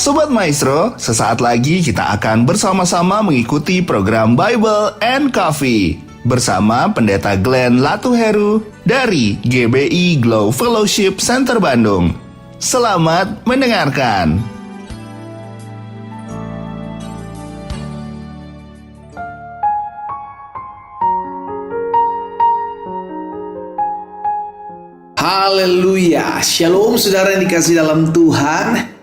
Sobat Maestro, sesaat lagi kita akan bersama-sama mengikuti program Bible and Coffee bersama Pendeta Glenn Latuheru dari GBI Glow Fellowship Center Bandung. Selamat mendengarkan. Haleluya, shalom saudara yang dikasih dalam Tuhan.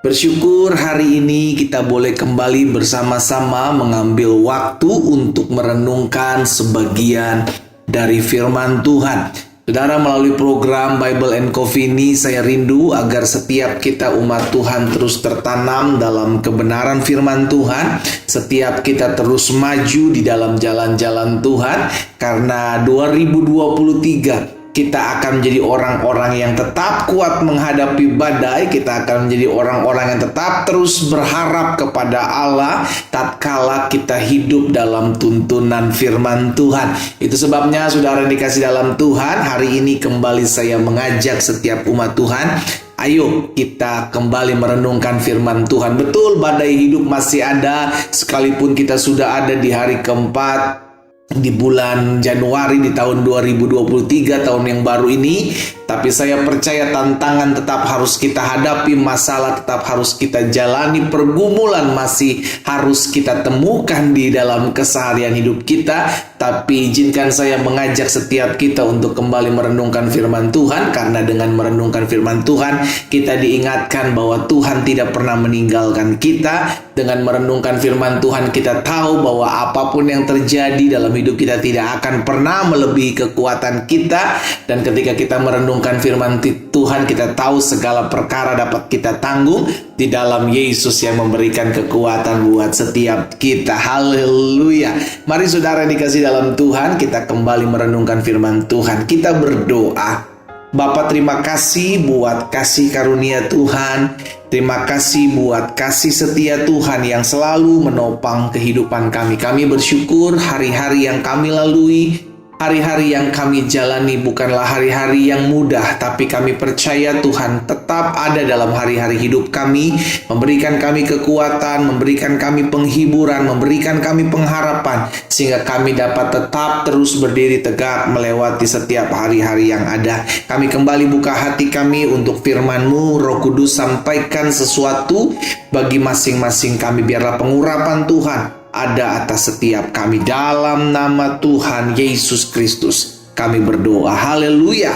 Bersyukur hari ini kita boleh kembali bersama-sama mengambil waktu untuk merenungkan sebagian dari firman Tuhan. Saudara, melalui program Bible and Coffee ini saya rindu agar setiap kita umat Tuhan terus tertanam dalam kebenaran firman Tuhan. Setiap kita terus maju di dalam jalan-jalan Tuhan, karena 2023 kita akan menjadi orang-orang yang tetap kuat menghadapi badai. Kita akan menjadi orang-orang yang tetap terus berharap kepada Allah tatkala kita hidup dalam tuntunan firman Tuhan. Itu sebabnya saudara yang dikasih dalam Tuhan, hari ini kembali saya mengajak setiap umat Tuhan, ayo kita kembali merenungkan firman Tuhan. Betul, badai hidup masih ada, sekalipun kita sudah ada di hari keempat di bulan Januari di tahun 2023, tahun yang baru ini. Tapi saya percaya tantangan tetap harus kita hadapi, masalah tetap harus kita jalani, pergumulan masih harus kita temukan di dalam keseharian hidup kita. Tapi izinkan saya mengajak setiap kita untuk kembali merenungkan firman Tuhan, karena dengan merenungkan firman Tuhan kita diingatkan bahwa Tuhan tidak pernah meninggalkan kita. Dengan merenungkan firman Tuhan kita tahu bahwa apapun yang terjadi dalam hidup kita tidak akan pernah melebihi kekuatan kita. Dan ketika kita merenungkan firman Tuhan, kita tahu segala perkara dapat kita tanggung di dalam Yesus yang memberikan kekuatan buat setiap kita. Haleluya. Mari saudara dikasih dalam Tuhan, kita kembali merenungkan firman Tuhan. Kita berdoa. Bapa, terima kasih buat kasih karunia Tuhan. Terima kasih buat kasih setia Tuhan yang selalu menopang kehidupan kami. Kami bersyukur hari-hari yang kami lalui, hari-hari yang kami jalani bukanlah hari-hari yang mudah, tapi kami percaya Tuhan tetap ada dalam hari-hari hidup kami, memberikan kami kekuatan, memberikan kami penghiburan, memberikan kami pengharapan, sehingga kami dapat tetap terus berdiri tegak melewati setiap hari-hari yang ada. Kami kembali buka hati kami untuk firman-Mu. Roh Kudus, sampaikan sesuatu bagi masing-masing kami. Biarlah pengurapan Tuhan ada atas setiap kami. Dalam nama Tuhan Yesus Kristus kami berdoa. Haleluya.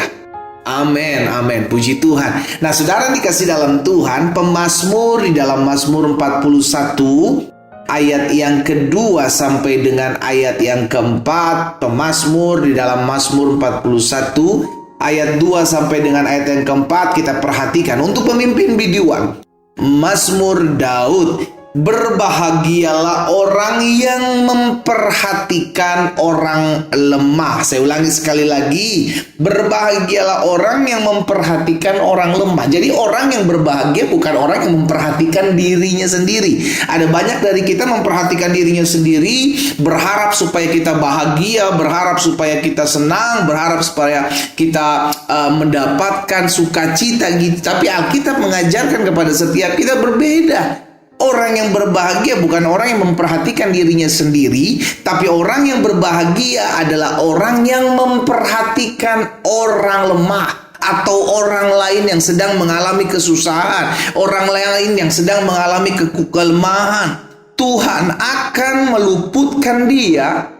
Amin, amin. Puji Tuhan. Nah, saudara dikasih dalam Tuhan, pemazmur di dalam Mazmur 41 ayat yang kedua sampai dengan ayat yang keempat. Pemazmur di dalam Mazmur 41 ayat 2 sampai dengan ayat yang keempat, kita perhatikan untuk pemimpin biduan. Mazmur Daud. Berbahagialah orang yang memperhatikan orang lemah. Saya ulangi sekali lagi. Berbahagialah orang yang memperhatikan orang lemah. Jadi orang yang berbahagia bukan orang yang memperhatikan dirinya sendiri. Ada banyak dari kita memperhatikan dirinya sendiri, berharap supaya kita bahagia, berharap supaya kita senang, berharap supaya kita mendapatkan sukacita gitu. Tapi Alkitab mengajarkan kepada setiap kita berbeda. Orang yang berbahagia bukan orang yang memperhatikan dirinya sendiri, tapi orang yang berbahagia adalah orang yang memperhatikan orang lemah atau orang lain yang sedang mengalami kesusahan, orang lain yang sedang mengalami kelemahan. Tuhan akan meluputkan dia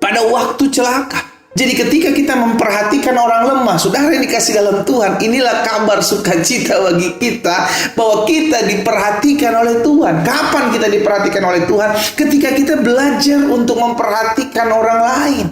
pada waktu celaka. Jadi ketika kita memperhatikan orang lemah, saudara yang dikasih dalam Tuhan, inilah kabar sukacita bagi kita bahwa kita diperhatikan oleh Tuhan. Kapan kita diperhatikan oleh Tuhan? Ketika kita belajar untuk memperhatikan orang lain.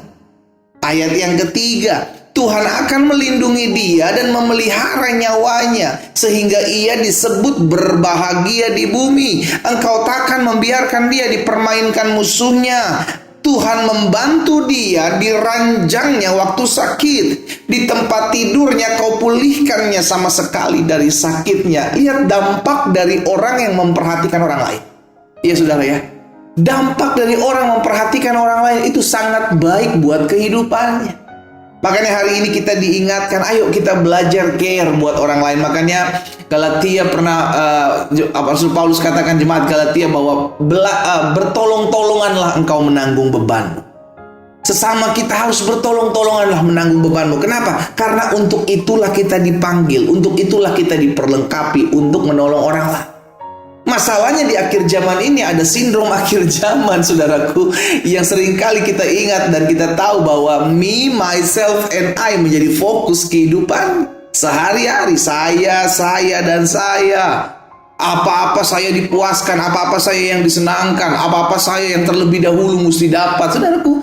Ayat yang ketiga, Tuhan akan melindungi dia dan memelihara nyawanya, sehingga ia disebut berbahagia di bumi. Engkau takkan membiarkan dia dipermainkan musuhnya. Tuhan membantu dia di ranjangnya waktu sakit. Di tempat tidurnya kau pulihkannya sama sekali dari sakitnya. Lihat dampak dari orang yang memperhatikan orang lain. Ya saudara ya, dampak dari orang memperhatikan orang lain itu sangat baik buat kehidupannya. Makanya hari ini kita diingatkan, ayo kita belajar care buat orang lain. Makanya Galatia Rasul Paulus katakan jemaat Galatia bahwa bertolong-tolonganlah engkau menanggung bebanmu. Sesama kita harus bertolong-tolonganlah menanggung bebanmu. Kenapa? Karena untuk itulah kita dipanggil, untuk itulah kita diperlengkapi untuk menolong orang lain. Masalahnya di akhir zaman ini ada sindrom akhir zaman, saudaraku, yang seringkali kita ingat dan kita tahu bahwa me, myself, and I menjadi fokus kehidupan sehari-hari. Saya, dan saya. Apa-apa saya dipuaskan, apa-apa saya yang disenangkan, apa-apa saya yang terlebih dahulu mesti dapat, saudaraku.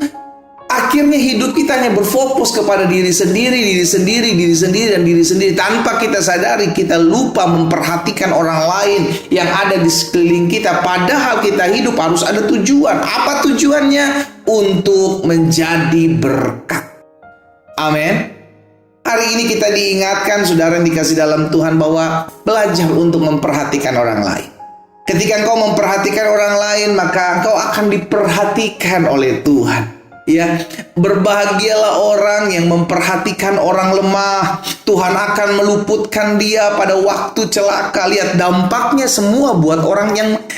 Akhirnya hidup kita hanya berfokus kepada diri sendiri, dan diri sendiri. Tanpa kita sadari, kita lupa memperhatikan orang lain yang ada di sekeliling kita. Padahal kita hidup harus ada tujuan. Apa tujuannya? Untuk menjadi berkat. Amin. Hari ini kita diingatkan, saudara yang dikasih dalam Tuhan, bahwa belajar untuk memperhatikan orang lain. Ketika engkau memperhatikan orang lain, maka engkau akan diperhatikan oleh Tuhan. Ya, berbahagialah orang yang memperhatikan orang lemah. Tuhan akan meluputkan dia pada waktu celaka. Lihat dampaknya semua buat orang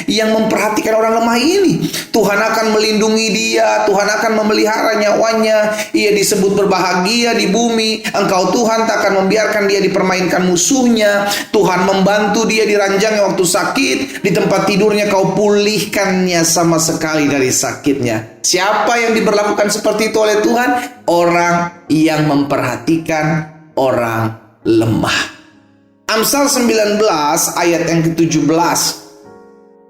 yang memperhatikan orang lemah ini. Tuhan akan melindungi dia, Tuhan akan memelihara nyawanya. Ia disebut berbahagia di bumi. Engkau Tuhan tak akan membiarkan dia dipermainkan musuhnya. Tuhan membantu dia di ranjangnya waktu sakit. Di tempat tidurnya kau pulihkannya sama sekali dari sakitnya. Siapa yang diberlakukan seperti itu oleh Tuhan? Orang yang memperhatikan orang lemah. Amsal 19 ayat yang ke-17.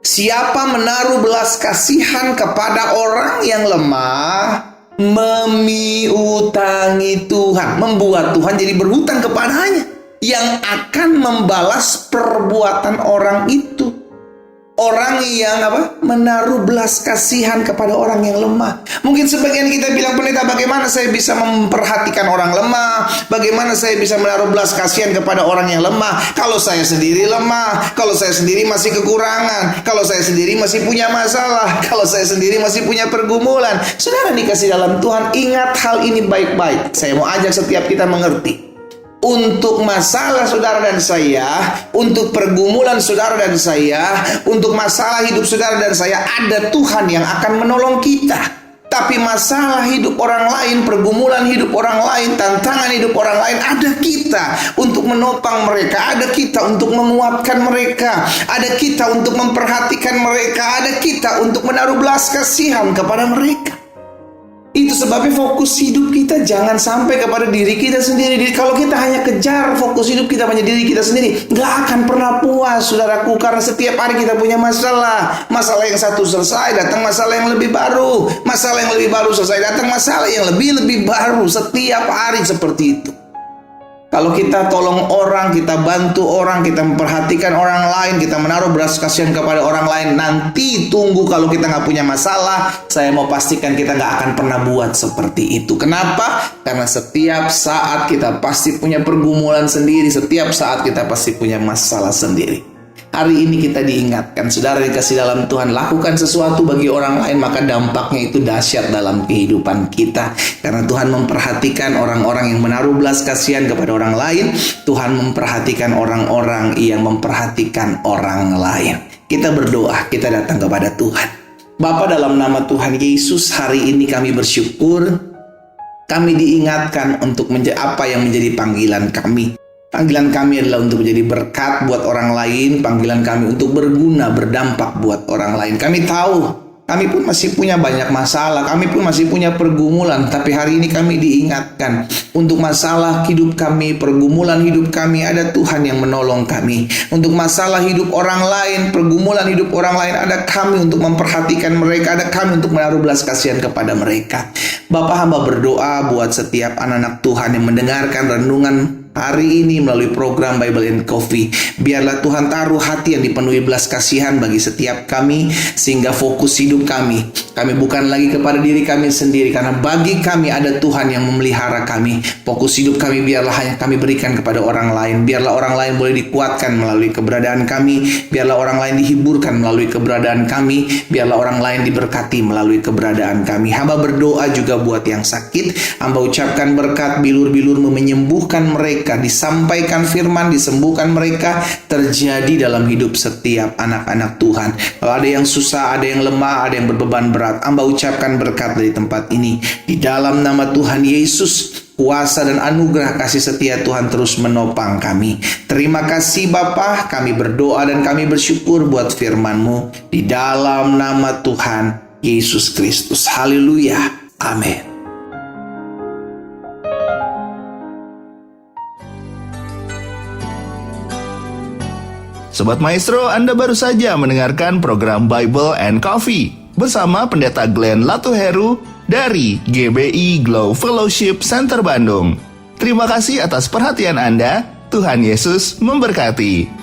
Siapa menaruh belas kasihan kepada orang yang lemah, memiutangi Tuhan, membuat Tuhan jadi berhutang kepadanya, yang akan membalas perbuatan orang itu. Orang yang menaruh belas kasihan kepada orang yang lemah. Mungkin sebagian kita bilang, pendeta, bagaimana saya bisa memperhatikan orang lemah? Bagaimana saya bisa menaruh belas kasihan kepada orang yang lemah? Kalau saya sendiri lemah, kalau saya sendiri masih kekurangan, kalau saya sendiri masih punya masalah, kalau saya sendiri masih punya pergumulan. Saudara dikasih dalam Tuhan, ingat hal ini baik-baik. Saya mau ajak setiap kita mengerti. Untuk masalah saudara dan saya, untuk pergumulan saudara dan saya, untuk masalah hidup saudara dan saya, ada Tuhan yang akan menolong kita. Tapi masalah hidup orang lain, pergumulan hidup orang lain, tantangan hidup orang lain, ada kita untuk menopang mereka, ada kita untuk menguatkan mereka, ada kita untuk memperhatikan mereka, ada kita untuk menaruh belas kasihan kepada mereka. Itu sebabnya fokus hidup kita jangan sampai kepada diri kita sendiri. Kalau kita hanya kejar fokus hidup kita pada diri kita sendiri, gak akan pernah puas, saudaraku. Karena setiap hari kita punya masalah. Masalah yang satu selesai, datang masalah yang lebih baru. Masalah yang lebih baru selesai, datang masalah yang lebih baru. Setiap hari seperti itu. Kalau kita tolong orang, kita bantu orang, kita memperhatikan orang lain, kita menaruh belas kasihan kepada orang lain, nanti tunggu kalau kita nggak punya masalah, saya mau pastikan kita nggak akan pernah buat seperti itu. Kenapa? Karena setiap saat kita pasti punya pergumulan sendiri, setiap saat kita pasti punya masalah sendiri. Hari ini kita diingatkan, saudara dikasih dalam Tuhan, lakukan sesuatu bagi orang lain, maka dampaknya itu dahsyat dalam kehidupan kita. Karena Tuhan memperhatikan orang-orang yang menaruh belas kasihan kepada orang lain. Tuhan memperhatikan orang-orang yang memperhatikan orang lain. Kita berdoa, kita datang kepada Tuhan. Bapa, dalam nama Tuhan Yesus, hari ini kami bersyukur. Kami diingatkan untuk apa yang menjadi panggilan kami. Panggilan kami adalah untuk menjadi berkat buat orang lain. Panggilan kami untuk berguna, berdampak buat orang lain. Kami tahu, kami pun masih punya banyak masalah. Kami pun masih punya pergumulan. Tapi hari ini kami diingatkan, untuk masalah hidup kami, pergumulan hidup kami, ada Tuhan yang menolong kami. Untuk masalah hidup orang lain, pergumulan hidup orang lain, ada kami untuk memperhatikan mereka. Ada kami untuk menaruh belas kasihan kepada mereka. Bapak, hamba berdoa buat setiap anak-anak Tuhan yang mendengarkan renungan hari ini melalui program Bible and Coffee. Biarlah Tuhan taruh hati yang dipenuhi belas kasihan bagi setiap kami, sehingga fokus hidup kami bukan lagi kepada diri kami sendiri, karena bagi kami ada Tuhan yang memelihara kami. Fokus hidup kami biarlah hanya kami berikan kepada orang lain. Biarlah orang lain boleh dikuatkan melalui keberadaan kami. Biarlah orang lain dihiburkan melalui keberadaan kami. Biarlah orang lain diberkati melalui keberadaan kami. Hamba berdoa juga buat yang sakit. Hamba ucapkan berkat, bilur-bilur menyembuhkan mereka, disampaikan firman, disembuhkan mereka, terjadi dalam hidup setiap anak-anak Tuhan. Kalau ada yang susah, ada yang lemah, ada yang berbeban berat, Hamba ucapkan berkat dari tempat ini. Di dalam nama Tuhan Yesus, kuasa dan anugerah kasih setia Tuhan terus menopang kami. Terima kasih Bapa, kami berdoa dan kami bersyukur buat firman-Mu. Di dalam nama Tuhan Yesus Kristus. Haleluya. Amin. Sobat Maestro, Anda baru saja mendengarkan program Bible and Coffee bersama Pendeta Glenn Latuheru dari GBI Glow Fellowship Center Bandung. Terima kasih atas perhatian Anda. Tuhan Yesus memberkati.